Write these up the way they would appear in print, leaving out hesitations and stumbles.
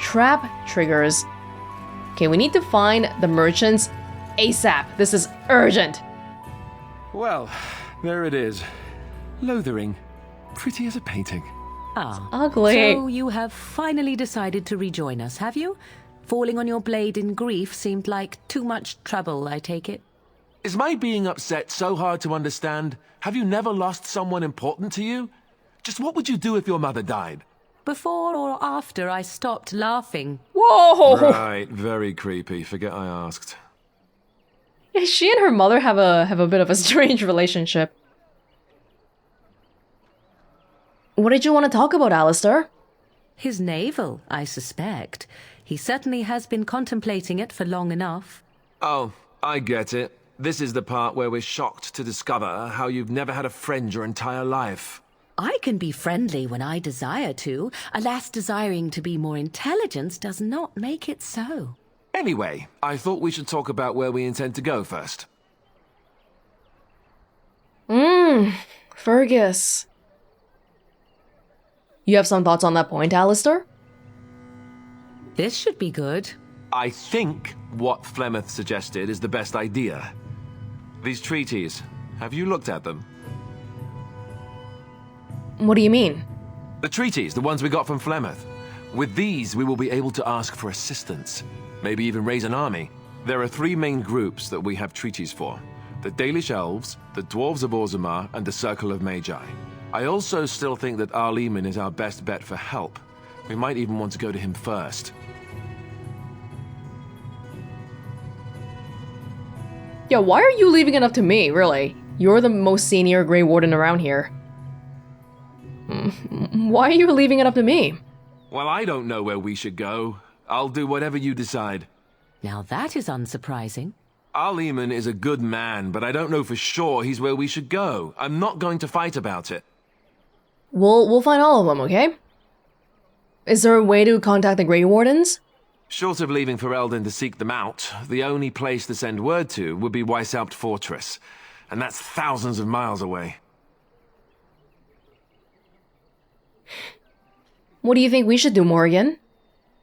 trap triggers. Okay, we need to find the merchants ASAP. This is urgent. Well, there it is. Lothering. Pretty as a painting. Ah, ugly. So you have finally decided to rejoin us, have you? Falling on your blade in grief seemed like too much trouble, I take it. Is my being upset so hard to understand? Have you never lost someone important to you? Just what would you do if your mother died? Before or after I stopped laughing. Whoa! Right, very creepy. Forget I asked. Yeah, she and her mother have a bit of a strange relationship. What did you want to talk about, Alistair? His navel, I suspect. He certainly has been contemplating it for long enough. Oh, I get it. This is the part where we're shocked to discover how you've never had a friend your entire life. I can be friendly when I desire to. Alas, desiring to be more intelligent does not make it so. Anyway, I thought we should talk about where we intend to go first. Fergus. You have some thoughts on that point, Alistair? This should be good. I think what Flemeth suggested is the best idea. These treaties, have you looked at them? What do you mean? The treaties, the ones we got from Flemeth. With these, we will be able to ask for assistance. Maybe even raise an army. There are 3 main groups that we have treaties for. The Dalish Elves, the Dwarves of Orzammar, and the Circle of Magi. I also still think that Arleman is our best bet for help. We might even want to go to him first. Yeah, why are you leaving it up to me, really? You're the most senior Grey Warden around here. Why are you leaving it up to me? Well, I don't know where we should go. I'll do whatever you decide. Now that is unsurprising. Arleman is a good man, but I don't know for sure he's where we should go. I'm not going to fight about it. We'll find all of them, okay? Is there a way to contact the Grey Wardens? Short of leaving Ferelden to seek them out, the only place to send word to would be Weishaupt Fortress. And that's thousands of miles away. What do you think we should do, Morgan?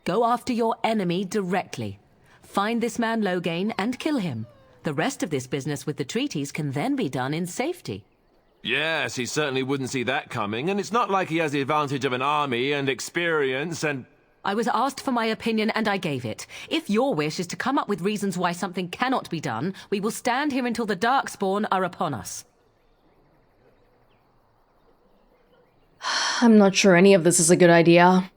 Go after your enemy directly. Find this man Loghain and kill him. The rest of this business with the treaties can then be done in safety. Yes, he certainly wouldn't see that coming, and it's not like he has the advantage of an army and experience and... I was asked for my opinion and I gave it. If your wish is to come up with reasons why something cannot be done, we will stand here until the Darkspawn are upon us. I'm not sure any of this is a good idea.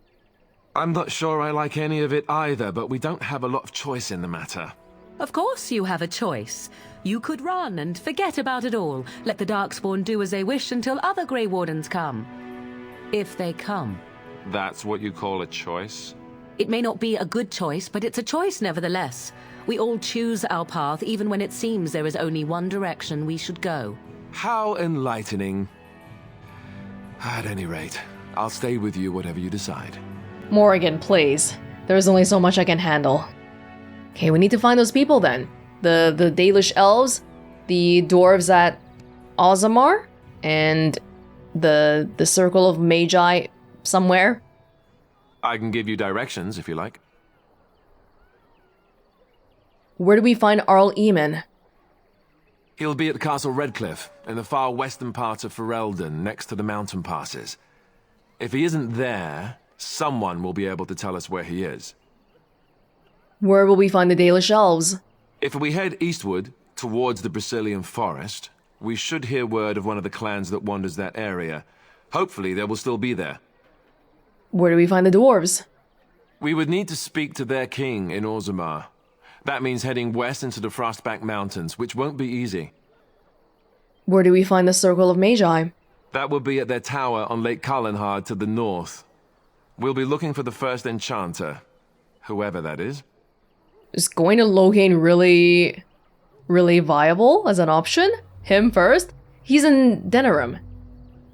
I'm not sure I like any of it either, but we don't have a lot of choice in the matter. Of course you have a choice. You could run and forget about it all. Let the Darkspawn do as they wish until other Grey Wardens come. If they come. That's what you call a choice? It may not be a good choice, but it's a choice nevertheless. We all choose our path, even when it seems there is only one direction we should go. How enlightening. At any rate, I'll stay with you whatever you decide. Morgan, please. There's only so much I can handle. Okay, we need to find those people then. The Dalish Elves, the Dwarves at Orzammar, and the Circle of Magi somewhere. I can give you directions if you like. Where do we find Arleman? He'll be at Castle Redcliffe, in the far western part of Ferelden, next to the mountain passes. If he isn't there, someone will be able to tell us where he is. Where will we find the Dalish Elves? If we head eastward, towards the Brazilian forest, we should hear word of one of the clans that wanders that area. Hopefully they will still be there. Where do we find the Dwarves? We would need to speak to their king in Orzammar. That means heading west into the Frostback Mountains, which won't be easy. Where do we find the Circle of Magi? That will be at their tower on Lake Carlinhard to the north. We'll be looking for the first enchanter, whoever that is. Is going to Loghain really viable as an option? Him first? He's in Denerim.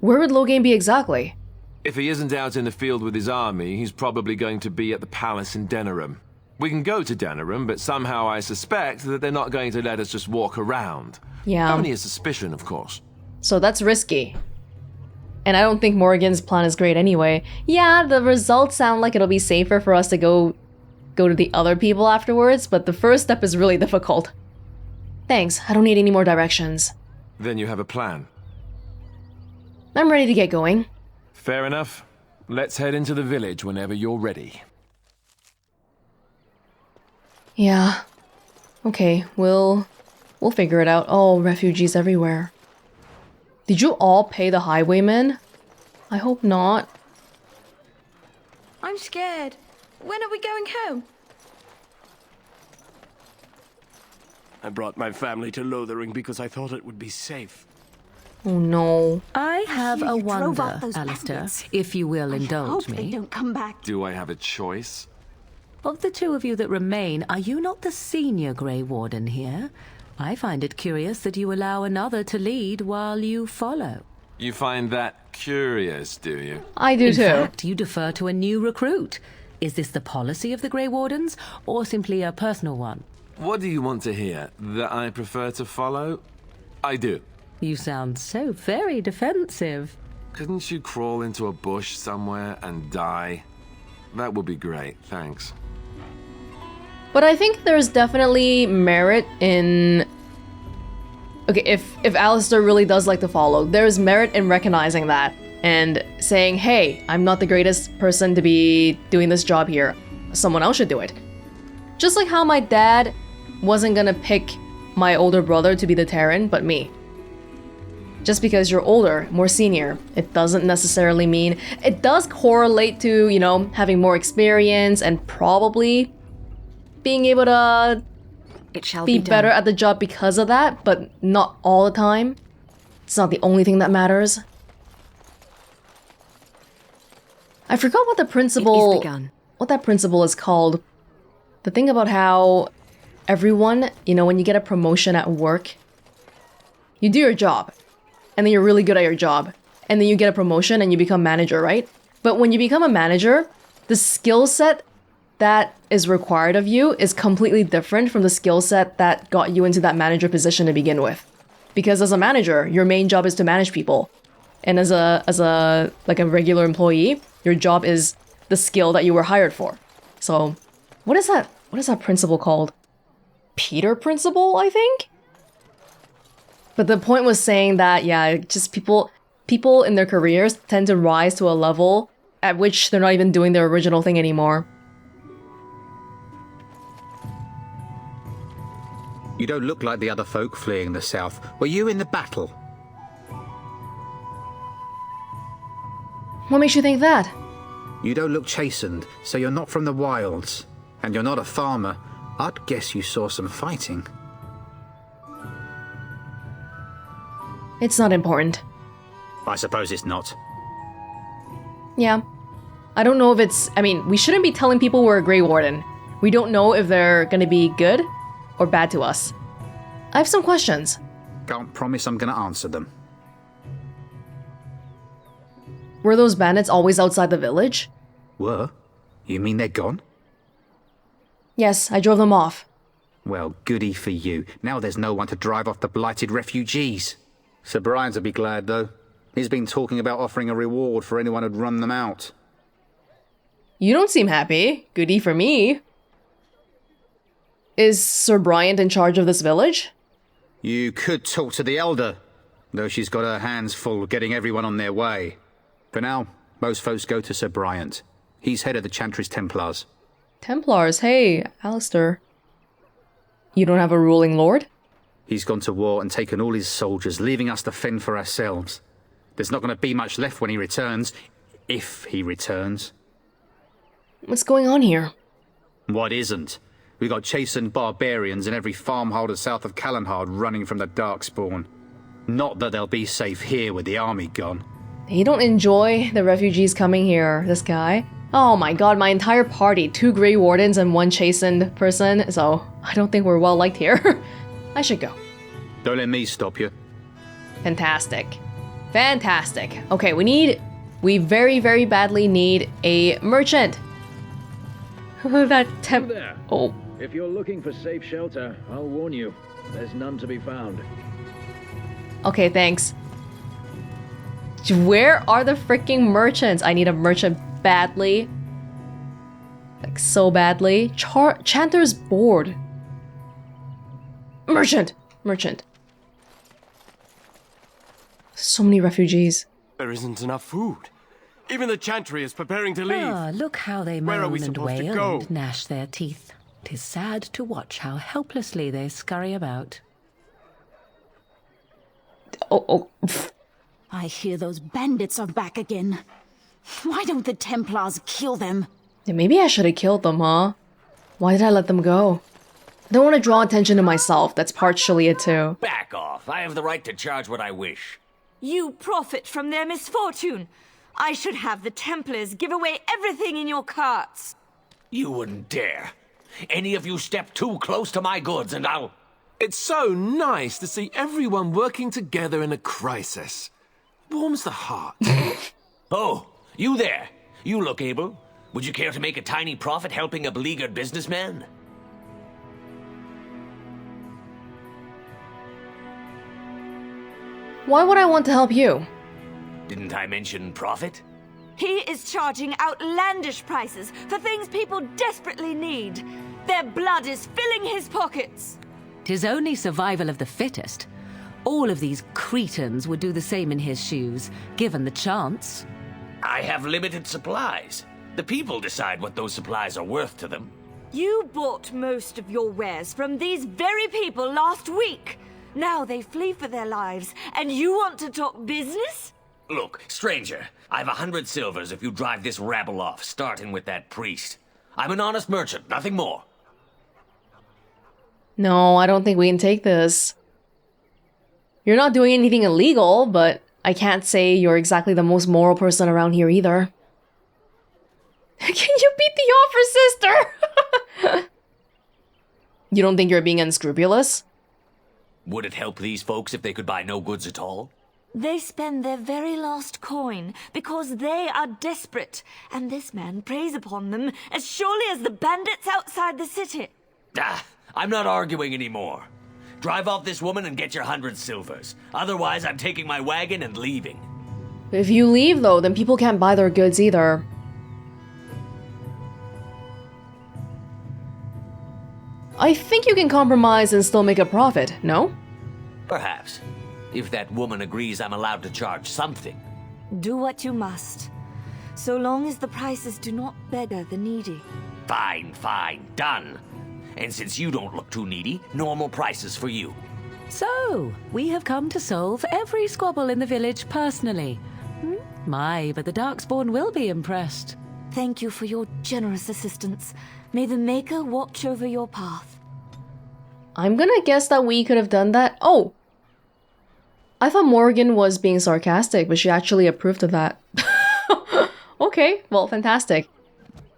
Where would Loghain be exactly? If he isn't out in the field with his army, he's probably going to be at the palace in Denerim. We can go to Denerim, but somehow I suspect that they're not going to let us just walk around. Yeah. Only a suspicion, of course. So that's risky. And I don't think Morgan's plan is great anyway. Yeah, the results sound like it'll be safer for us to go to the other people afterwards, but the first step is really difficult. Thanks, I don't need any more directions. Then you have a plan. I'm ready to get going. Fair enough. Let's head into the village whenever you're ready. Yeah. Okay, we'll figure it out. Oh, refugees everywhere. Did you all pay the highwaymen? I hope not. I'm scared. When are we going home? I brought my family to Lothering because I thought it would be safe. Oh no. I have a You drove wonder, off those Alistair, bandits. if you will indulge Hope they me. don't come back. Do I have a choice? Of the two of you that remain, are you not the senior Grey Warden here? I find it curious that you allow another to lead while you follow. You find that curious, do you? I do In too. fact, you defer to a new recruit. Is this the policy of the Grey Wardens, or simply a personal one? What do you want to hear? That I prefer to follow? I do. You sound so very defensive. Couldn't you crawl into a bush somewhere and die? That would be great, thanks. But I think there's definitely merit in... Okay, if Alistair really does like to follow, there's merit in recognizing that and saying, hey, I'm not the greatest person to be doing this job here. Someone else should do it. Just like how my dad wasn't gonna pick my older brother to be the Terran, but me. Just because you're older, more senior, it doesn't necessarily mean... It does correlate to, you know, having more experience and probably being able to It shall be be better done. at the job because of that, but not all the time. It's not the only thing that matters. I forgot what the principle... It is begun. What that principle is called. The thing about how everyone, you know, when you get a promotion at work, you do your job, and then you're really good at your job, and then you get a promotion and you become manager, right? But when you become a manager, the skill set that is required of you is completely different from the skill set that got you into that manager position to begin with. Because as a manager, your main job is to manage people. And as a like a regular employee, your job is the skill that you were hired for. So, what is that principle called? Peter principle, I think? But the point was saying that, yeah, just people in their careers tend to rise to a level at which they're not even doing their original thing anymore. You don't look like the other folk fleeing the south. Were you in the battle? What makes you think that? You don't look chastened, so you're not from the wilds. And you're not a farmer. I'd guess you saw some fighting. It's not important. I suppose it's not. Yeah. I don't know if it's... I mean, we shouldn't be telling people we're a Grey Warden. We don't know if they're gonna be good or bad to us. I have some questions. Can't promise I'm gonna answer them. Were those bandits always outside the village? Were? You mean they're gone? Yes, I drove them off. Well, goody for you. Now there's no one to drive off the blighted refugees. Sir Brian'll be glad, though. He's been talking about offering a reward for anyone who'd run them out. You don't seem happy. Goody for me. Is Sir Bryant in charge of this village? You could talk to the Elder, though she's got her hands full getting everyone on their way. For now, most folks go to Sir Bryant. He's head of the Chantry's Templars. Templars, hey, Alistair. You don't have a ruling lord? He's gone to war and taken all his soldiers, leaving us to fend for ourselves. There's not going to be much left when he returns, if he returns. What's going on here? What isn't? We got chastened barbarians in every farmholder south of Callanhard running from the Darkspawn. Not that they'll be safe here with the army gone. They don't enjoy the refugees coming here, this guy. Oh my god, my entire party, 2 Grey Wardens and 1 chastened person, so I don't think we're well liked here. I should go. Don't let me stop you. Fantastic. Fantastic. Okay, we very, very badly need a merchant. That temp... There. Oh. If you're looking for safe shelter, I'll warn you, there's none to be found. Okay, thanks. Where are the freaking merchants? I need a merchant badly. Like, so badly. Chanter's bored. Merchant! Merchant. So many refugees. There isn't enough food. Even the Chantry is preparing to leave. Ah, look how they Where are we moan and supposed to wail go? and gnash their teeth. 'Tis sad to watch how helplessly they scurry about. Oh. I hear those bandits are back again. Why don't the Templars kill them? Yeah, maybe I should have killed them, huh? Why did I let them go? I don't want to draw attention to myself. That's partially it too. Back off. I have the right to charge what I wish. You profit from their misfortune. I should have the Templars give away everything in your carts. You wouldn't dare. Any of you step too close to my goods and I'll... It's so nice to see everyone working together in a crisis. Warms the heart. Oh, you there. You look able. Would you care to make a tiny profit helping a beleaguered businessman? Why would I want to help you? Didn't I mention profit? He is charging outlandish prices for things people desperately need. Their blood is filling his pockets. 'Tis only survival of the fittest. All of these cretins would do the same in his shoes, given the chance. I have limited supplies. The people decide what those supplies are worth to them. You bought most of your wares from these very people last week. Now they flee for their lives, and you want to talk business? Look, stranger, I've 100 silvers if you drive this rabble off, starting with that priest. I'm an honest merchant, nothing more. No, I don't think we can take this. You're not doing anything illegal, but I can't say you're exactly the most moral person around here either. Can you beat the offer, sister? You don't think you're being unscrupulous? Would it help these folks if they could buy no goods at all? They spend their very last coin because they are desperate, and this man preys upon them as surely as the bandits outside the city. Ah, I'm not arguing anymore. Drive off this woman and get your 100 silvers. Otherwise, I'm taking my wagon and leaving. If you leave, though, then people can't buy their goods either. I think you can compromise and still make a profit, no? Perhaps. If that woman agrees I'm allowed to charge something. Do what you must, so long as the prices do not beggar the needy. Fine, fine, done. And since you don't look too needy, normal prices for you. So, we have come to solve every squabble in the village personally. My, but the Darkspawn will be impressed. Thank you for your generous assistance. May the Maker watch over your path. I'm gonna guess that we could have done that. Oh! I thought Morgan was being sarcastic, but she actually approved of that. Okay, well, fantastic.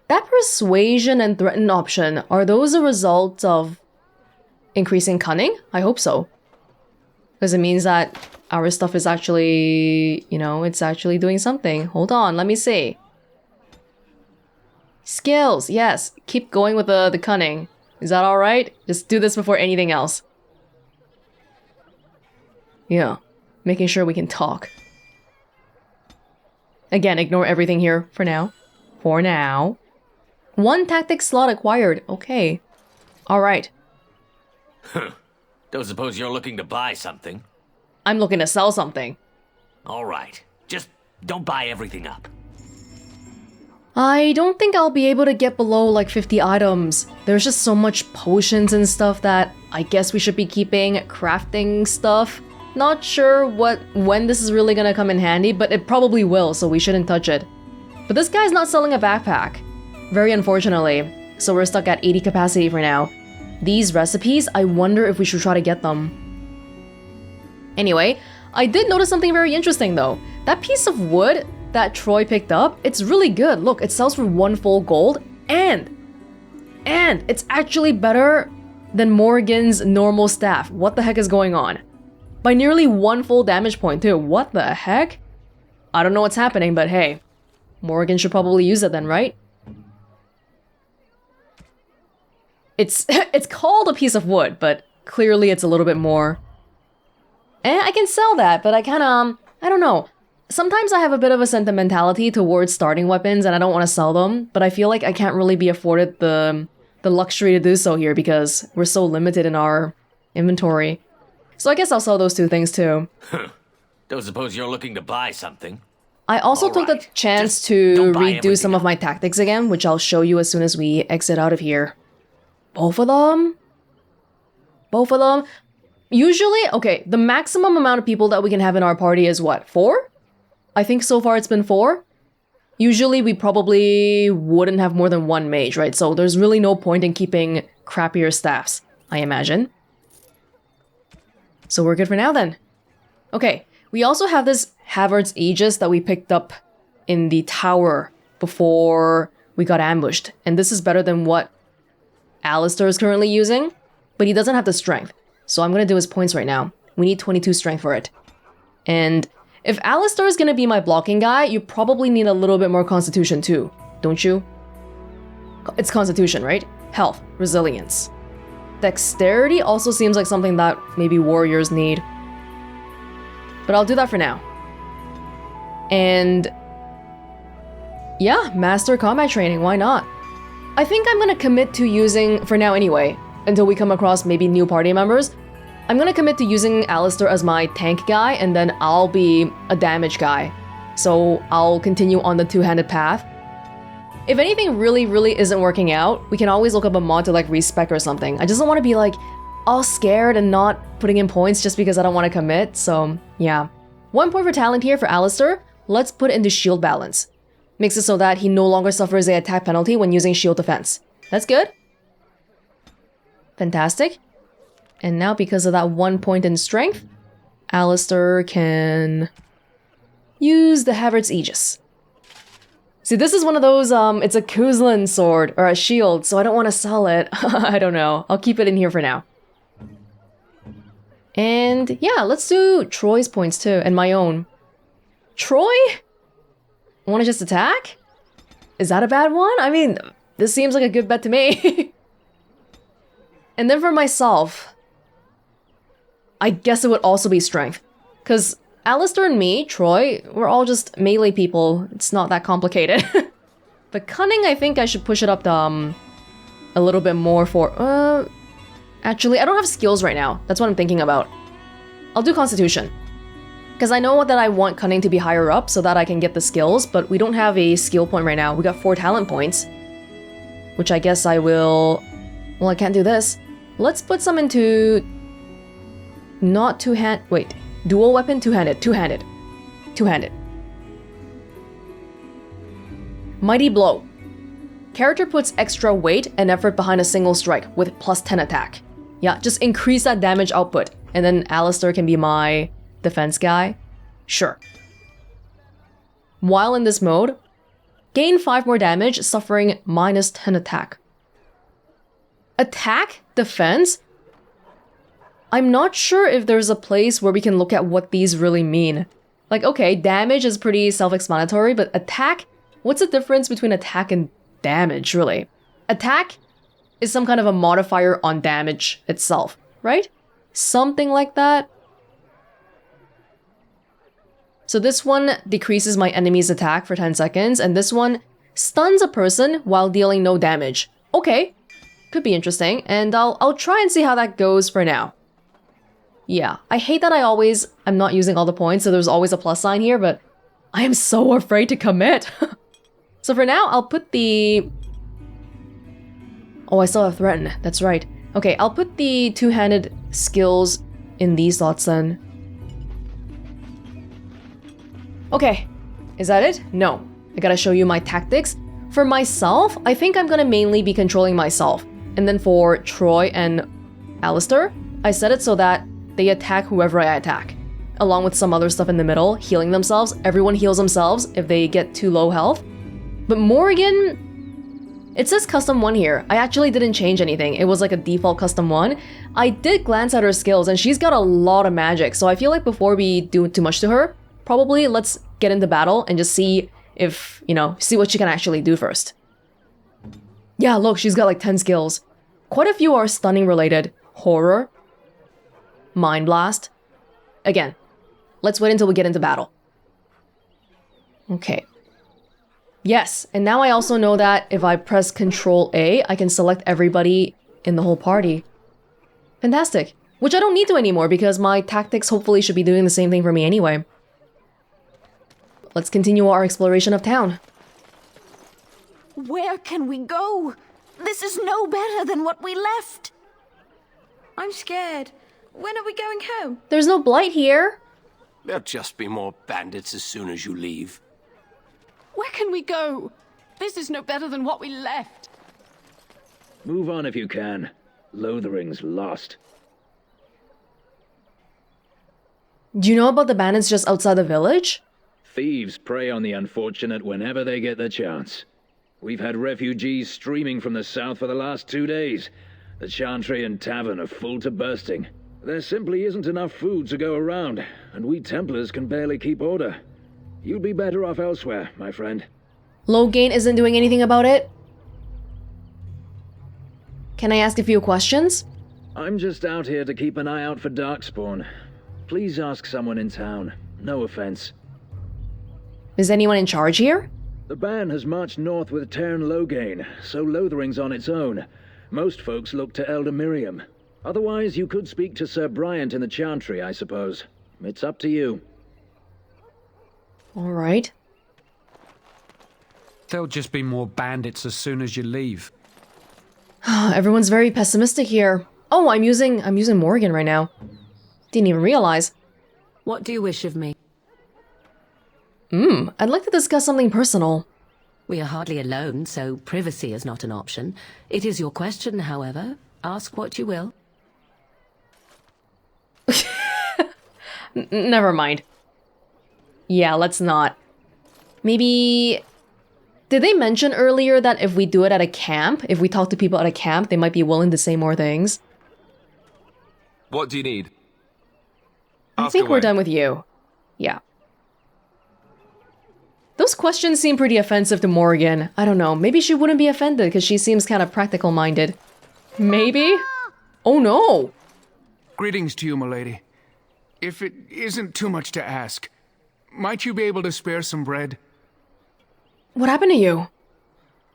That persuasion and threaten option, are those a result of increasing cunning? I hope so. Because it means that our stuff is actually, you know, it's actually doing something. Hold on, let me see. Skills, yes. Keep going with the cunning. Is that alright? Just do this before anything else. Yeah, making sure we can talk. Again, ignore everything here for now. For now. 1 tactic slot acquired. Okay. Alright. Don't suppose you're looking to buy something? I'm looking to sell something. Alright. Just don't buy everything up. I don't think I'll be able to get below like 50 items. There's just so much potions and stuff that I guess we should be keeping. Crafting stuff. Not sure when this is really gonna come in handy, but it probably will, so we shouldn't touch it. But this guy's not selling a backpack. Very unfortunately. So we're stuck at 80 capacity for now. These recipes, I wonder if we should try to get them. Anyway, I did notice something very interesting though. That piece of wood that Troy picked up, it's really good. Look, it sells for 1 full gold, and it's actually better than Morgan's normal staff. What the heck is going on? By nearly 1 full damage point too. What the heck? I don't know what's happening, but hey, Morgan should probably use it then, right? It's called a piece of wood, but clearly it's a little bit more. And I can sell that, but I kinda, I don't know. Sometimes I have a bit of a sentimentality towards starting weapons and I don't want to sell them, but I feel like I can't really be afforded the luxury to do so here because we're so limited in our inventory. So I guess I'll sell those two things too. Don't suppose you're looking to buy something? I also took the Alright, chance just to don't buy redo everything some of my tactics again, which I'll show you as soon as we exit out of here. Both of them? Both of them? Usually, okay, the maximum amount of people that we can have in our party is what, 4? I think so far it's been 4. Usually we probably wouldn't have more than 1 mage, right? So there's really no point in keeping crappier staffs, I imagine. So we're good for now then. Okay, we also have this Havard's Aegis that we picked up in the tower before we got ambushed. And this is better than what Alistair is currently using, but he doesn't have the strength. So I'm gonna do his points right now. We need 22 strength for it. And if Alistair is gonna be my blocking guy, you probably need a little bit more constitution too, don't you? It's constitution, right? Health, resilience. Dexterity also seems like something that maybe warriors need. But I'll do that for now. And yeah, master combat training, why not? I think I'm gonna commit to using, for now anyway, until we come across maybe new party members, I'm gonna commit to using Alistair as my tank guy, and then I'll be a damage guy. So I'll continue on the two-handed path. If anything really isn't working out, we can always look up a mod to like respec or something. I just don't want to be like all scared and not putting in points just because I don't want to commit, so yeah. 1 point for talent here for Alistair. Let's put it into shield balance. Makes it so that he no longer suffers an attack penalty when using shield defense. That's good. Fantastic. And now because of that 1 point in strength, Alistair can use the Havard's Aegis. See, this is one of those, it's a Kuzlin sword, or a shield, so I don't want to sell it. I don't know. I'll keep it in here for now. And yeah, let's do Troy's points too, and my own. Troy? Want to just attack? Is that a bad one? I mean, this seems like a good bet to me. And then for myself, I guess it would also be strength. Because Alistair and me, Troy, we're all just melee people. It's not that complicated. But cunning, I think I should push it up to, a little bit more for... Actually, I don't have skills right now. That's what I'm thinking about. I'll do Constitution. Because I know that I want cunning to be higher up so that I can get the skills, but we don't have a skill point right now. We got 4 talent points. Which I guess I will... Well, I can't do this. Let's put some into... Not two-hand... Wait. Dual weapon, two-handed. Two-handed. Two-handed. Mighty Blow. Character puts extra weight and effort behind a single strike with plus 10 attack. Yeah, just increase that damage output. And then Alistair can be my defense guy. Sure. While in this mode, gain 5 more damage, suffering minus 10 attack. Attack? Defense? I'm not sure if there's a place where we can look at what these really mean. Like, okay, damage is pretty self-explanatory, but attack? What's the difference between attack and damage, really? Attack is some kind of a modifier on damage itself, right? Something like that. So this one decreases my enemy's attack for 10 seconds, and this one stuns a person while dealing no damage. Okay, could be interesting, and I'll try and see how that goes for now. Yeah, I hate that I'm not using all the points, so there's always a plus sign here, but I am so afraid to commit. So for now, I'll put the... Oh, I still have Threaten, that's right. Okay, I'll put the two-handed skills in these slots then. Okay, is that it? No, I gotta show you my tactics. For myself, I think I'm gonna mainly be controlling myself. And then for Troy and Alistair, I set it so that they attack whoever I attack. Along with some other stuff in the middle, healing themselves. Everyone heals themselves if they get too low health. But Morrigan, it says custom 1 here. I actually didn't change anything. It was like a default custom 1. I did glance at her skills and she's got a lot of magic. So I feel like before we do too much to her, probably let's get into battle and just see if, see what she can actually do first. Yeah, look, she's got like 10 skills. Quite a few are stunning related. Horror. Mind Blast. Again, let's wait until we get into battle. Okay. Yes, and now I also know that if I press Control A, I can select everybody in the whole party. Fantastic. Which I don't need to anymore because my tactics hopefully should be doing the same thing for me anyway. Let's continue our exploration of town. Where can we go? This is no better than what we left. I'm scared. When are we going home? There's no blight here. There'll just be more bandits as soon as you leave. Where can we go? This is no better than what we left. Move on if you can. Lothering's lost. Do you know about the bandits just outside the village? Thieves prey on the unfortunate whenever they get the chance. We've had refugees streaming from the south for the last 2 days. The Chantry and tavern are full to bursting. There simply isn't enough food to go around, and we Templars can barely keep order. You'd be better off elsewhere, my friend. Loghain isn't doing anything about it? Can I ask a few questions? I'm just out here to keep an eye out for Darkspawn. Please ask someone in town. No offense. Is anyone in charge here? The band has marched north with Terran Loghain, so Lothering's on its own. Most folks look to Elder Miriam. Otherwise, you could speak to Sir Bryant in the Chantry, I suppose. It's up to you. All right. There'll just be more bandits as soon as you leave. Everyone's very pessimistic here. Oh, I'm using Morgan right now. Didn't even realize. What do you wish of me? I'd like to discuss something personal. We are hardly alone, so privacy is not an option. It is your question, however. Ask what you will. Never mind. Yeah, let's not. Maybe... Did they mention earlier that if we do it at a camp, if we talk to people at a camp, they might be willing to say more things? What do you need? I think we're done with you. Yeah. Those questions seem pretty offensive to Morgan. I don't know, maybe she wouldn't be offended because she seems kind of practical-minded. Maybe? Oh no! Greetings to you, milady. If it isn't too much to ask, might you be able to spare some bread? What happened to you?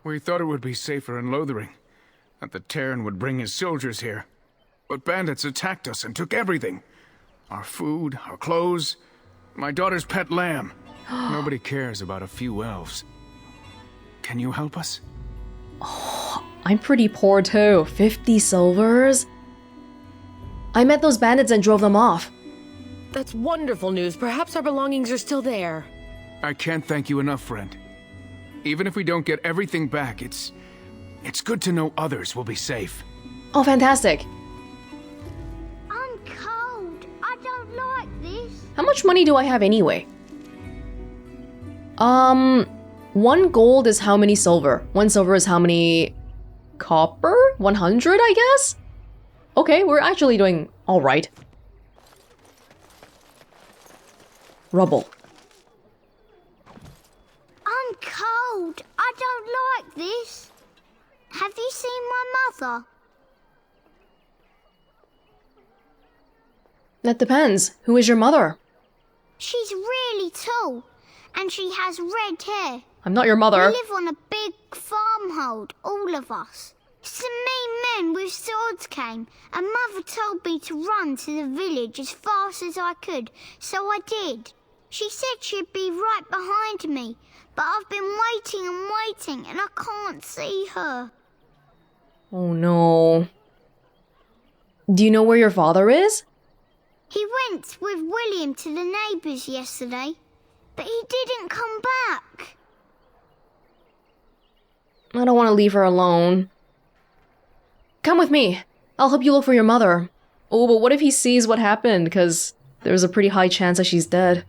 We thought it would be safer in Lothering, that the Terran would bring his soldiers here. But bandits attacked us and took everything. Our food, our clothes, my daughter's pet lamb. Nobody cares about a few elves. Can you help us? Oh, I'm pretty poor too. 50 silvers? I met those bandits and drove them off. That's wonderful news. Perhaps our belongings are still there. I can't thank you enough, friend. Even if we don't get everything back, it's good to know others will be safe. Oh, fantastic. I'm cold. I don't like this. How much money do I have anyway? 1 gold is how many silver? 1 silver is how many copper? 100, I guess? Okay, we're actually doing all right. Rubble. I'm cold. I don't like this. Have you seen my mother? That depends. Who is your mother? She's really tall, and she has red hair. I'm not your mother. We live on a big farmhold, all of us. Some mean men with swords came, and Mother told me to run to the village as fast as I could, so I did. She said she'd be right behind me, but I've been waiting and waiting, and I can't see her. Oh no. Do you know where your father is? He went with William to the neighbours yesterday, but he didn't come back. I don't want to leave her alone. Come with me. I'll help you look for your mother. Oh, but what if he sees what happened? Because there's a pretty high chance that she's dead.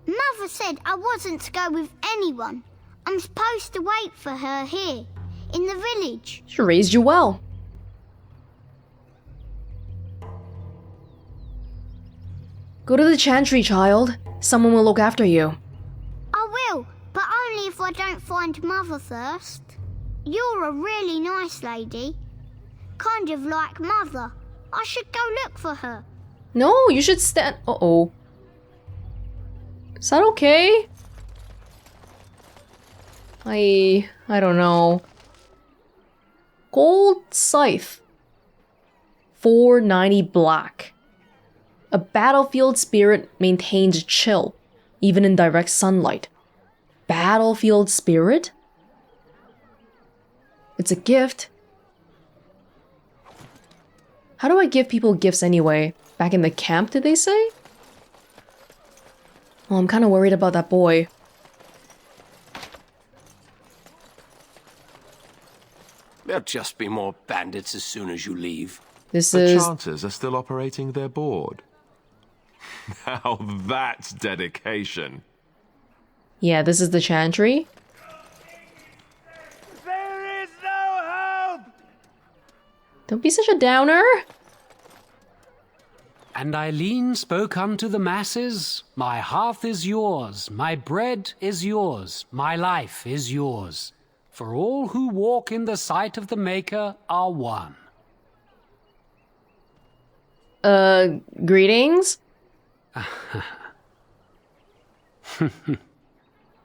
Mother said I wasn't to go with anyone. I'm supposed to wait for her here, in the village. She raised you well. Go to the Chantry, child. Someone will look after you. I will, but only if I don't find Mother first. You're a really nice lady. Kind of like Mother. I should go look for her. No, you should stand... Uh-oh. Is that okay? I don't know. Gold scythe. 490 black. A battlefield spirit maintains chill, even in direct sunlight. Battlefield spirit? It's a gift. How do I give people gifts anyway? Back in the camp, did they say? Well, I'm kind of worried about that boy. There'll just be more bandits as soon as you leave. The Chanters are still operating their board. Now that's dedication. Yeah, this is the Chantry. There is no hope! Don't be such a downer. And Eileen spoke unto the masses, my hearth is yours, my bread is yours, my life is yours. For all who walk in the sight of the Maker are one. Greetings?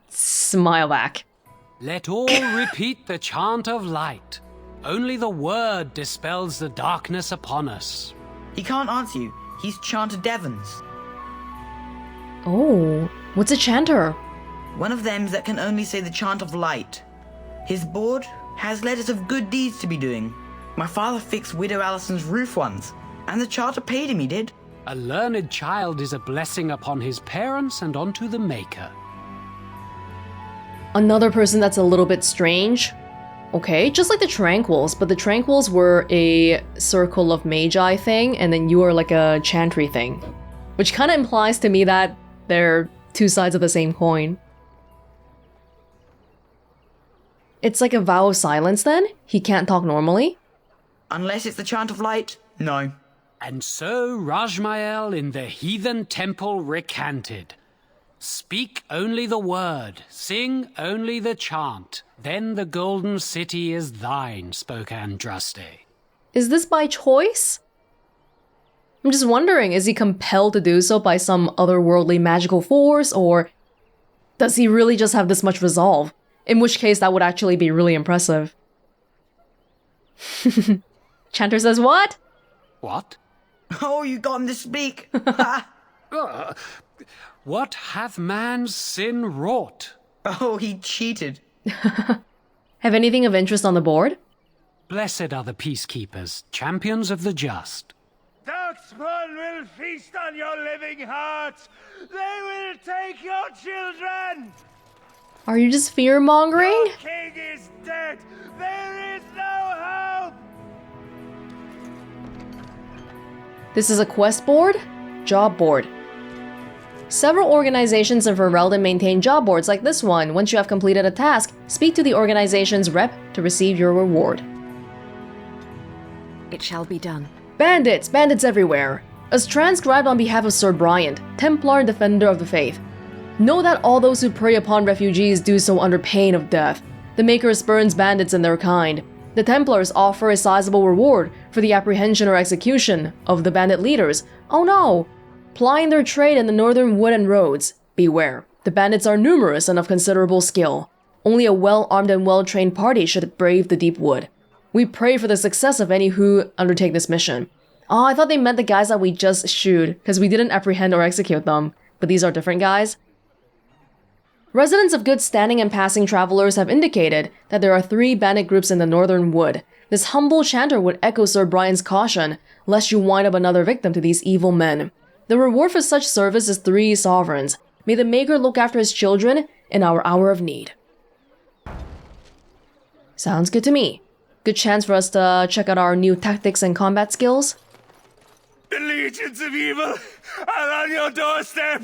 Smile back. Let all repeat the chant of light. Only the word dispels the darkness upon us. He can't answer you. He's Chanter Devons. Oh, what's a chanter? One of them that can only say the chant of light. His board has letters of good deeds to be doing. My father fixed Widow Allison's roof once, and the charter paid him, he did. A learned child is a blessing upon his parents and onto the Maker. Another person that's a little bit strange. Okay, just like the Tranquils, but the Tranquils were a Circle of Magi thing, and then you are like a Chantry thing. Which kind of implies to me that they're two sides of the same coin. It's like a vow of silence then? He can't talk normally? Unless it's the chant of light, no. And so Rajmael in the heathen temple recanted. Speak only the word, sing only the chant, then the golden city is thine, spoke Andraste. Is this by choice? I'm just wondering, is he compelled to do so by some otherworldly magical force, or does he really just have this much resolve? In which case, that would actually be really impressive. Chanter says what? What? Oh, you got him to speak! What hath man's sin wrought? Oh, he cheated. Have anything of interest on the board? Blessed are the peacekeepers, champions of the just. Darkspawn will feast on your living hearts. They will take your children. Are you just fear-mongering? Your king is dead. There is no hope. This is a quest board? Job board. Several organizations in Ferelden maintain job boards like this one. Once you have completed a task, speak to the organization's rep to receive your reward. It shall be done. Bandits! Bandits everywhere! As transcribed on behalf of Sir Bryant, Templar and Defender of the Faith. Know that all those who prey upon refugees do so under pain of death. The Maker spurns bandits and their kind. The Templars offer a sizable reward for the apprehension or execution of the bandit leaders. Oh no! Plying their trade in the northern wood and roads. Beware. The bandits are numerous and of considerable skill. Only a well-armed and well-trained party should brave the deep wood. We pray for the success of any who undertake this mission. Oh, I thought they meant the guys that we just shoot, because we didn't apprehend or execute them. But these are different guys. Residents of good standing and passing travelers have indicated that there are 3 bandit groups in the northern wood. This humble chanter would echo Sir Brian's caution, lest you wind up another victim to these evil men. The reward for such service is 3 sovereigns. May the Maker look after his children in our hour of need. Sounds good to me. Good chance for us to check out our new tactics and combat skills. The legions of evil are on your doorstep.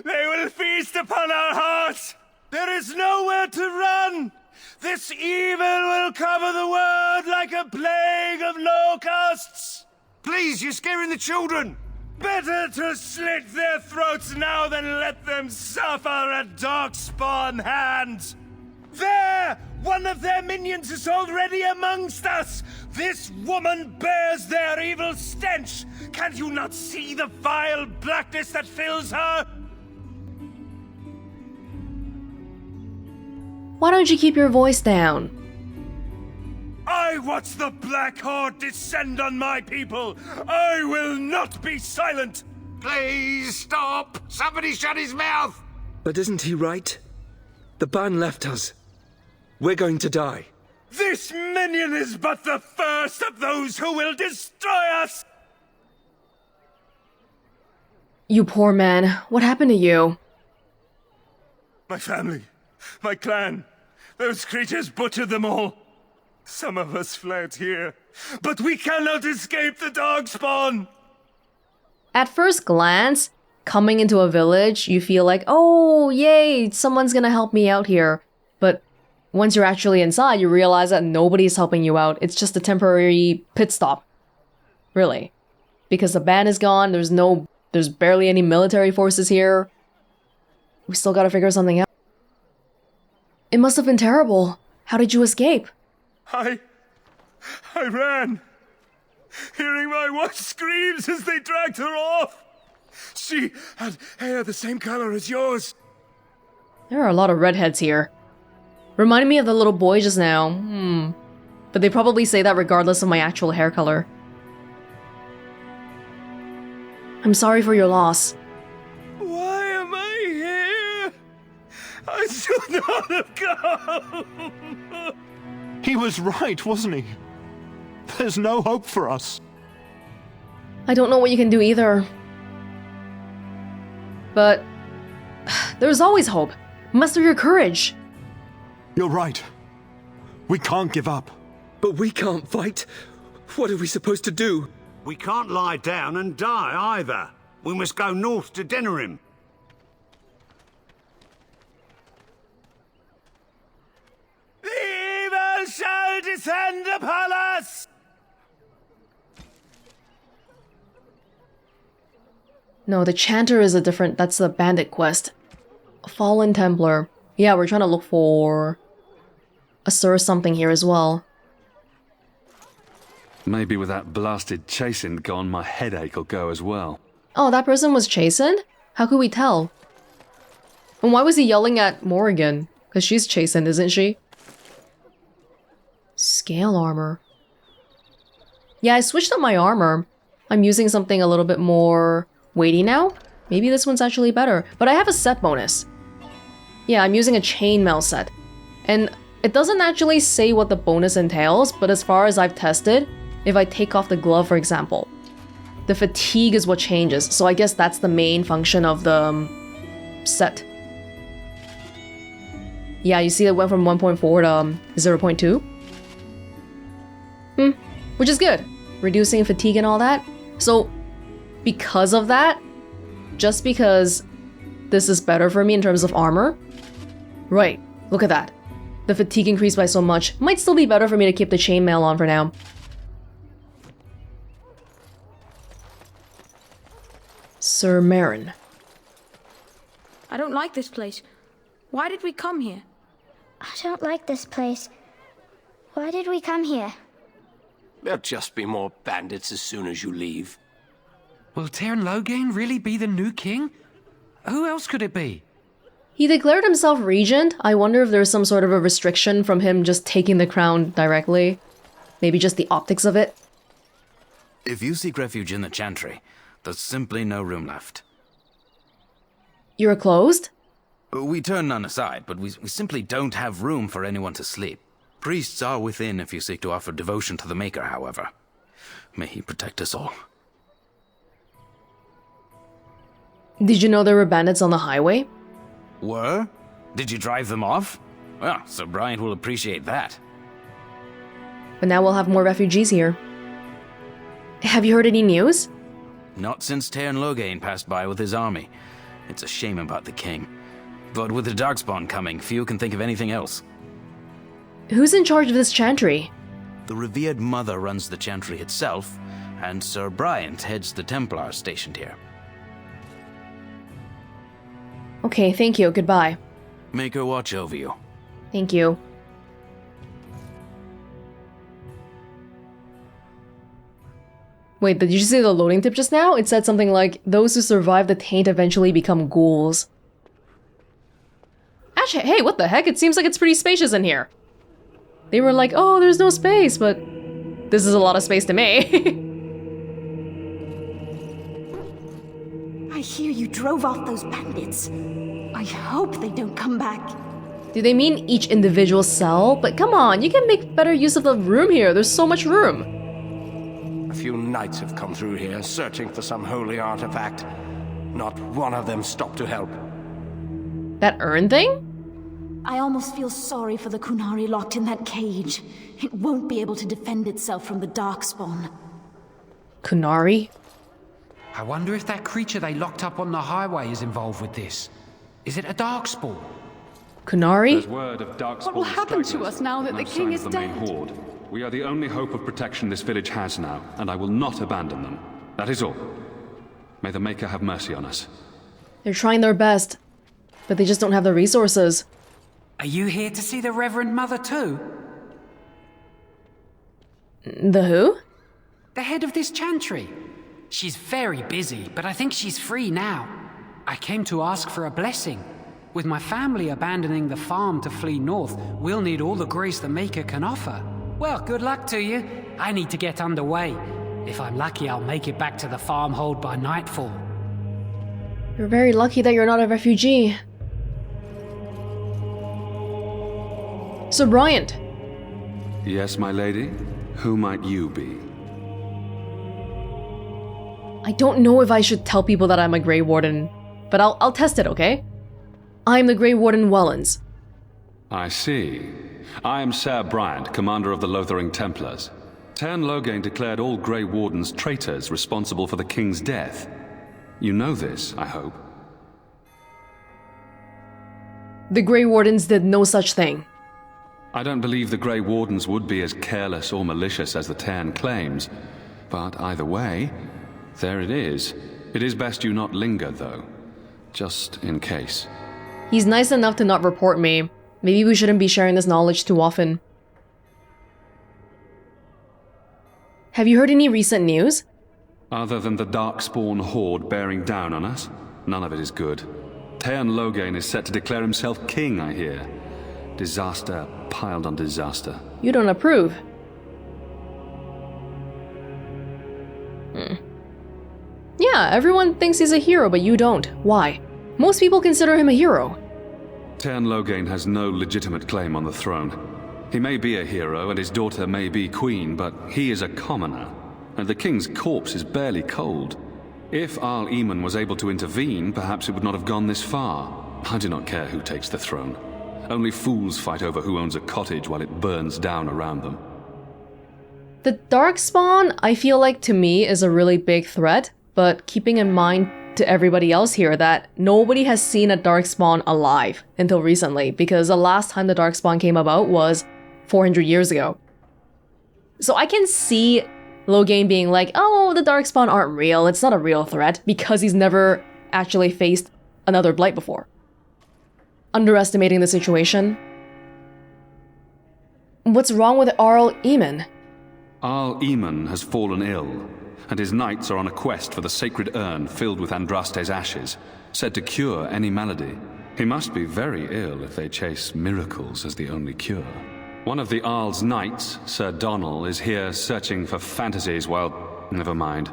They will feast upon our hearts. There is nowhere to run. This evil will cover the world like a plague of locusts. Please, you're scaring the children. Better to slit their throats now than let them suffer at Darkspawn hands. There! One of their minions is already amongst us! This woman bears their evil stench! Can you not see the vile blackness that fills her? Why don't you keep your voice down? I watch the Black Horde descend on my people. I will not be silent. Please stop! Somebody shut his mouth! But isn't he right? The ban left us. We're going to die. This minion is but the first of those who will destroy us! You poor man. What happened to you? My family, my clan, those creatures butchered them all. Some of us fled here, but we cannot escape the Darkspawn! At first glance, coming into a village, you feel like, oh, yay, someone's gonna help me out here. But once you're actually inside, you realize that nobody's helping you out. It's just a temporary pit stop. Really. Because the ban is gone, there's barely any military forces here. We still gotta figure something out. It must have been terrible. How did you escape? I ran, hearing my wife's screams as they dragged her off. She had hair the same color as yours. There are a lot of redheads here. Reminded me of the little boy just now. But they probably say that regardless of my actual hair color. I'm sorry for your loss. Why am I here? I should not have come. He was right, wasn't he? There's no hope for us. I don't know what you can do either. But there's always hope. Muster your courage. You're right. We can't give up. But we can't fight. What are we supposed to do? We can't lie down and die either. We must go north to Denerim. The evil shall descend upon us! No, the Chanter is a different... That's the bandit quest. Fallen Templar. Yeah, we're trying to look for... a Sir something here as well. Maybe with that blasted chastened gone, my headache will go as well. Oh, that person was chastened? How could we tell? And why was he yelling at Morrigan? Because she's chastened, isn't she? Scale armor. Yeah, I switched up my armor. I'm using something a little bit more weighty now. Maybe this one's actually better. But I have a set bonus. Yeah, I'm using a chainmail set. And it doesn't actually say what the bonus entails, but as far as I've tested, if I take off the glove, for example, the fatigue is what changes. So I guess that's the main function of the set. Yeah, you see it went from 1.4 to 0.2. Which is good. Reducing fatigue and all that. So, because of that, just because this is better for me in terms of armor, right, look at that. The fatigue increased by so much. Might still be better for me to keep the chainmail on for now. Sir Marin. I don't like this place. Why did we come here? I don't like this place. Why did we come here? There'll just be more bandits as soon as you leave. Will Teyrn Loghain really be the new king? Who else could it be? He declared himself regent. I wonder if there's some sort of a restriction from him just taking the crown directly. Maybe just the optics of it. If you seek refuge in the Chantry, there's simply no room left. You're closed? We turn none aside, but we simply don't have room for anyone to sleep. Priests are within if you seek to offer devotion to the Maker, however. May he protect us all. Did you know there were bandits on the highway? Were? Did you drive them off? Well, Sir Bryant will appreciate that. But now we'll have more refugees here. Have you heard any news? Not since Teyrn Loghain passed by with his army. It's a shame about the king. But with the Darkspawn coming, few can think of anything else. Who's in charge of this Chantry? The revered mother runs the Chantry itself, and Sir Bryant heads the Templars stationed here. Okay, thank you. Goodbye. Make her watch over you. Thank you. Wait, did you see the loading tip just now? It said something like, those who survive the taint eventually become ghouls. Actually, hey, what the heck? It seems like it's pretty spacious in here. They were like, oh, there's no space, but this is a lot of space to me. I hear you drove off those bandits. I hope they don't come back. Do they mean each individual cell? But come on, you can make better use of the room here. There's so much room. A few knights have come through here, searching for some holy artifact. Not one of them stopped to help. That urn thing? I almost feel sorry for the Kunari locked in that cage. It won't be able to defend itself from the Darkspawn. Kunari? I wonder if that creature they locked up on the highway is involved with this. Is it a Darkspawn? Kunari? There's word of Darkspawn. What will happen to us now that the king is dead? Horde. We are the only hope of protection this village has now, and I will not abandon them. That is all. May the Maker have mercy on us. They're trying their best, but they just don't have the resources. Are you here to see the Reverend Mother too? The who? The head of this Chantry. She's very busy, but I think she's free now. I came to ask for a blessing. With my family abandoning the farm to flee north, we'll need all the grace the Maker can offer. Well, good luck to you. I need to get underway. If I'm lucky, I'll make it back to the farmhold by nightfall. You're very lucky that you're not a refugee. Sir Bryant. Yes, my lady? Who might you be? I don't know if I should tell people that I'm a Grey Warden, but I'll test it, okay? I'm the Grey Warden Welonz. I see. I am Sir Bryant, commander of the Lothering Templars. Tern Loghain declared all Grey Wardens traitors responsible for the king's death. You know this, I hope. The Grey Wardens did no such thing. I don't believe the Grey Wardens would be as careless or malicious as the Tern claims. But either way, there it is. It is best you not linger, though. Just in case. He's nice enough to not report me. Maybe we shouldn't be sharing this knowledge too often. Have you heard any recent news? Other than the Darkspawn horde bearing down on us, none of it is good. Tern Loghain is set to declare himself king, I hear. Disaster piled on disaster. You don't approve. Yeah, everyone thinks he's a hero, but you don't. Why? Most people consider him a hero. Tern Loghain has no legitimate claim on the throne. He may be a hero and his daughter may be queen, but he is a commoner, and the king's corpse is barely cold. If Arl Eamon was able to intervene, perhaps it would not have gone this far. I do not care who takes the throne. Only fools fight over who owns a cottage while it burns down around them. The Darkspawn, I feel like to me, is a really big threat, but keeping in mind to everybody else here that nobody has seen a Darkspawn alive until recently, because the last time the Darkspawn came about was 400 years ago. So I can see Loghain being like, oh, the Darkspawn aren't real, it's not a real threat, because he's never actually faced another blight before. Underestimating the situation. What's wrong with Arl Eamon? Arl Eamon has fallen ill, and his knights are on a quest for the sacred urn filled with Andraste's ashes, said to cure any malady. He must be very ill if they chase miracles as the only cure. One of the Arl's knights, Sir Donnell, is here searching for fantasies while... Never mind.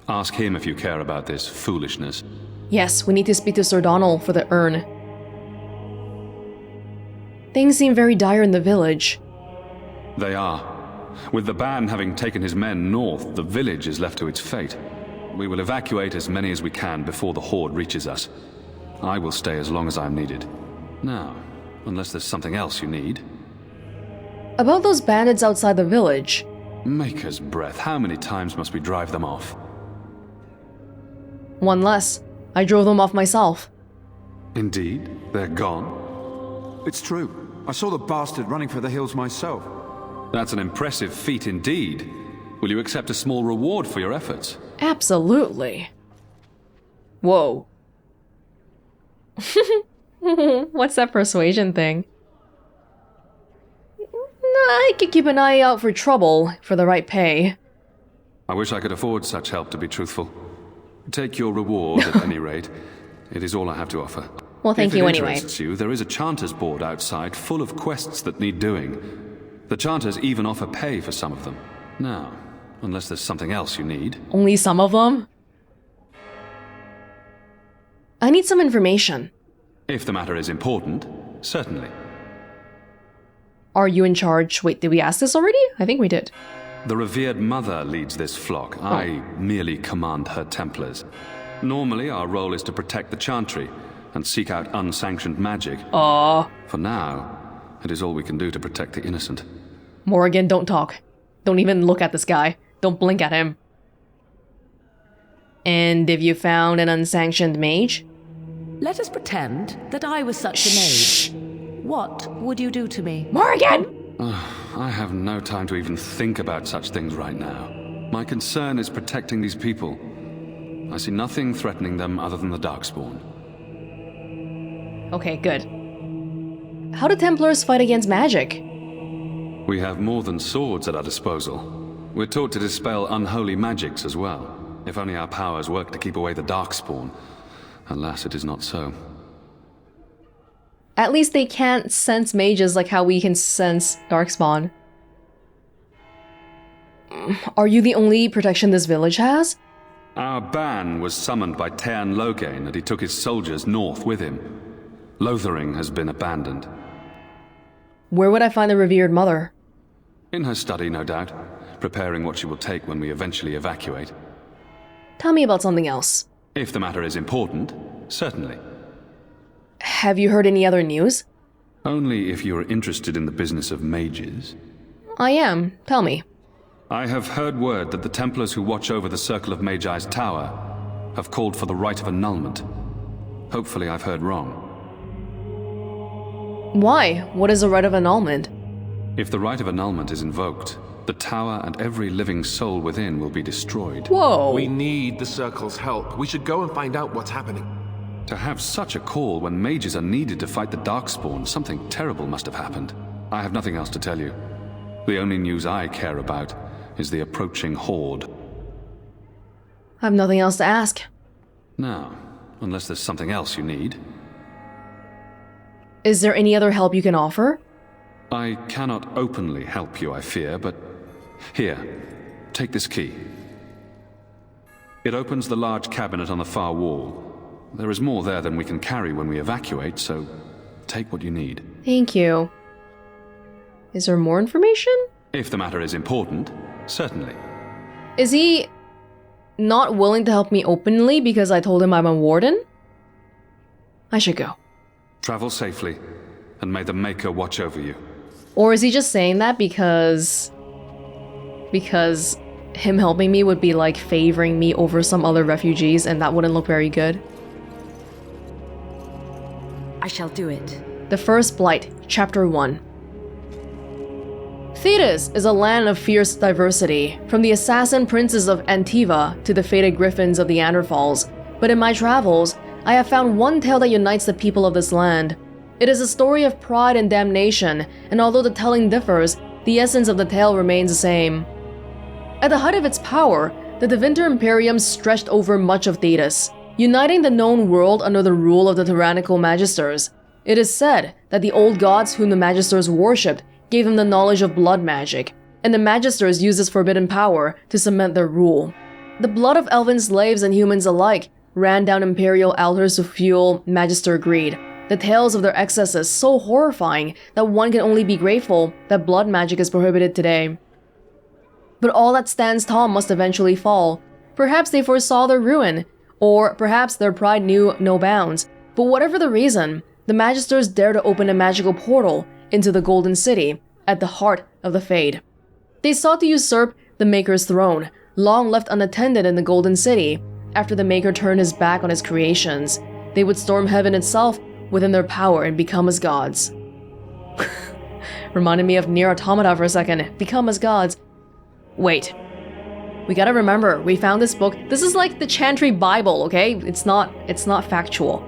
Ask him if you care about this foolishness. Yes, we need to speak to Sir Donnell for the urn. Things seem very dire in the village. They are. With the ban having taken his men north, the village is left to its fate. We will evacuate as many as we can before the horde reaches us. I will stay as long as I'm needed. Now, unless there's something else you need. About those bandits outside the village. Maker's breath, how many times must we drive them off? One less. I drove them off myself. Indeed? They're gone? It's true. I saw the bastard running for the hills myself. That's an impressive feat indeed. Will you accept a small reward for your efforts? Absolutely. Whoa. What's that persuasion thing? I could keep an eye out for trouble for the right pay. I wish I could afford such help, to be truthful. Take your reward at any rate. It is all I have to offer. Well, thank you anyway. If it interests you, there is a Chanter's board outside full of quests that need doing. The Chanters even offer pay for some of them. Now, unless there's something else you need. Only some of them? I need some information. If the matter is important, certainly. Are you in charge? Wait, did we ask this already? I think we did. The revered mother leads this flock. I merely command her Templars. Normally, our role is to protect the Chantry and seek out unsanctioned magic. Aww. For now, it is all we can do to protect the innocent. Morrigan, don't talk. Don't even look at this guy. Don't blink at him. And if you found an unsanctioned mage? Let us pretend that I was such a mage. What would you do to me? Morrigan! I have no time to even think about such things right now. My concern is protecting these people. I see nothing threatening them other than the Darkspawn. Okay, good. How do Templars fight against magic? We have more than swords at our disposal. We're taught to dispel unholy magics as well. If only our powers work to keep away the Darkspawn. Alas, it is not so. At least they can't sense mages like how we can sense Darkspawn. Are you the only protection this village has? Our ban was summoned by Tairn Loghain, and he took his soldiers north with him. Lothering has been abandoned. Where would I find the revered mother? In her study, no doubt, preparing what she will take when we eventually evacuate. Tell me about something else. If the matter is important, certainly. Have you heard any other news? Only if you are interested in the business of mages. I am. Tell me. I have heard word that the Templars who watch over the Circle of Magi's tower have called for the rite of annulment. Hopefully I've heard wrong. Why? What is a rite of annulment? If the rite of annulment is invoked, the tower and every living soul within will be destroyed. Whoa! We need the Circle's help. We should go and find out what's happening. To have such a call when mages are needed to fight the Darkspawn, something terrible must have happened. I have nothing else to tell you. The only news I care about is the approaching horde. I have nothing else to ask. Now, unless there's something else you need. Is there any other help you can offer? I cannot openly help you, I fear, but here, take this key. It opens the large cabinet on the far wall. There is more there than we can carry when we evacuate, so take what you need. Thank you. Is there more information? If the matter is important, certainly. Is he not willing to help me openly because I told him I'm a warden? I should go. Travel safely, and may the Maker watch over you. Or is he just saying that because him helping me would be like favoring me over some other refugees and that wouldn't look very good? I shall do it. The First Blight, Chapter 1. Thetis is a land of fierce diversity, from the assassin princes of Antiva to the fated griffins of the Anderfalls. But in my travels, I have found one tale that unites the people of this land. It is a story of pride and damnation, and although the telling differs, the essence of the tale remains the same. At the height of its power, the Devinter Imperium stretched over much of Thetis, uniting the known world under the rule of the tyrannical Magisters. It is said that the old gods whom the Magisters worshipped gave them the knowledge of blood magic, and the Magisters used this forbidden power to cement their rule. The blood of elven slaves and humans alike ran down imperial altars to fuel Magister greed, the tales of their excesses so horrifying that one can only be grateful that blood magic is prohibited today. But all that stands tall must eventually fall. Perhaps they foresaw their ruin, or perhaps their pride knew no bounds. But whatever the reason, the Magisters dare to open a magical portal into the Golden City, at the heart of the Fade. They sought to usurp the Maker's throne, long left unattended in the Golden City. After the Maker turned his back on his creations, they would storm heaven itself within their power and become as gods. Reminded me of Nier Automata for a second. Become as gods. Wait. We gotta remember, we found this book. This is like the Chantry Bible, okay? It's not factual.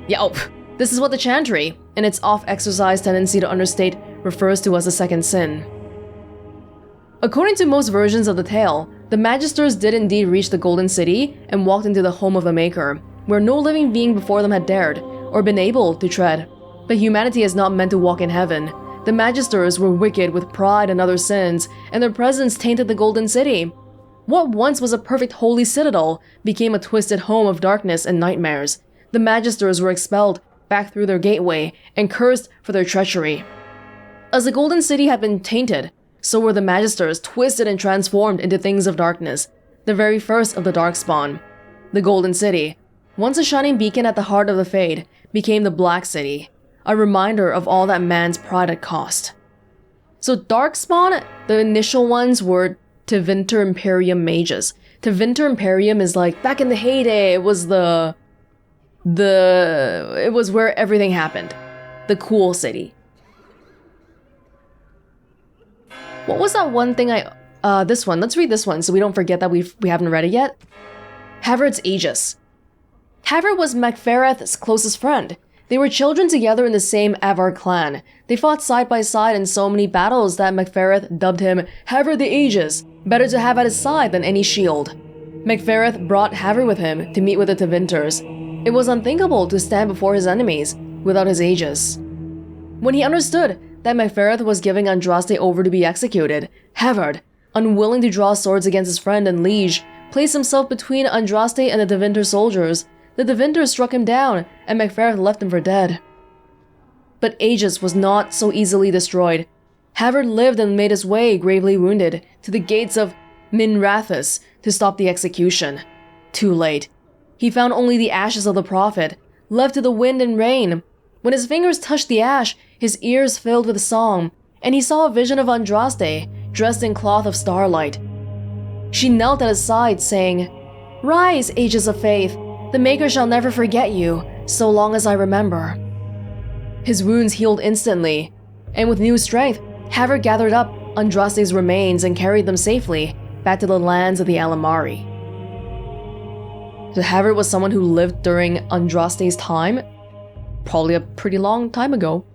Yeah, oh, this is what the Chantry, in its off-exercise tendency to understate, refers to as the second sin. According to most versions of the tale, the Magisters did indeed reach the Golden City and walked into the home of the Maker, where no living being before them had dared, or been able to tread. But humanity is not meant to walk in heaven. The Magisters were wicked with pride and other sins, and their presence tainted the Golden City. What once was a perfect holy citadel became a twisted home of darkness and nightmares. The Magisters were expelled back through their gateway and cursed for their treachery. As the Golden City had been tainted, so were the Magisters twisted and transformed into things of darkness, the very first of the Darkspawn. The Golden City, once a shining beacon at the heart of the Fade, became the Black City, a reminder of all that man's pride had cost. So Darkspawn, the initial ones were Tevinter Imperium mages. Tevinter Imperium is like, back in the heyday, it was it was where everything happened. The cool city. What was that one thing this one. Let's read this one so we don't forget that we haven't read it yet. Havard's Aegis. Havard was Macfareth's closest friend. They were children together in the same Avar clan. They fought side by side in so many battles that Macfareth dubbed him Havard the Aegis, better to have at his side than any shield. Macfareth brought Havard with him to meet with the Tevinters. It was unthinkable to stand before his enemies without his Aegis. When he understood that Macfareth was giving Andraste over to be executed, Havard, unwilling to draw swords against his friend and liege, placed himself between Andraste and the Tevinter soldiers. The Tevinters struck him down, and Macfareth left him for dead. But Aegis was not so easily destroyed. Havard lived and made his way, gravely wounded, to the gates of Minrathous to stop the execution. Too late. He found only the ashes of the prophet, left to the wind and rain. When his fingers touched the ash, his ears filled with song, and he saw a vision of Andraste, dressed in cloth of starlight. She knelt at his side, saying, "Rise, Aegis of Faith. The Maker shall never forget you, so long as I remember." His wounds healed instantly, and with new strength, Havard gathered up Andraste's remains and carried them safely back to the lands of the Alamari. So Havard was someone who lived during Andraste's time, probably a pretty long time ago.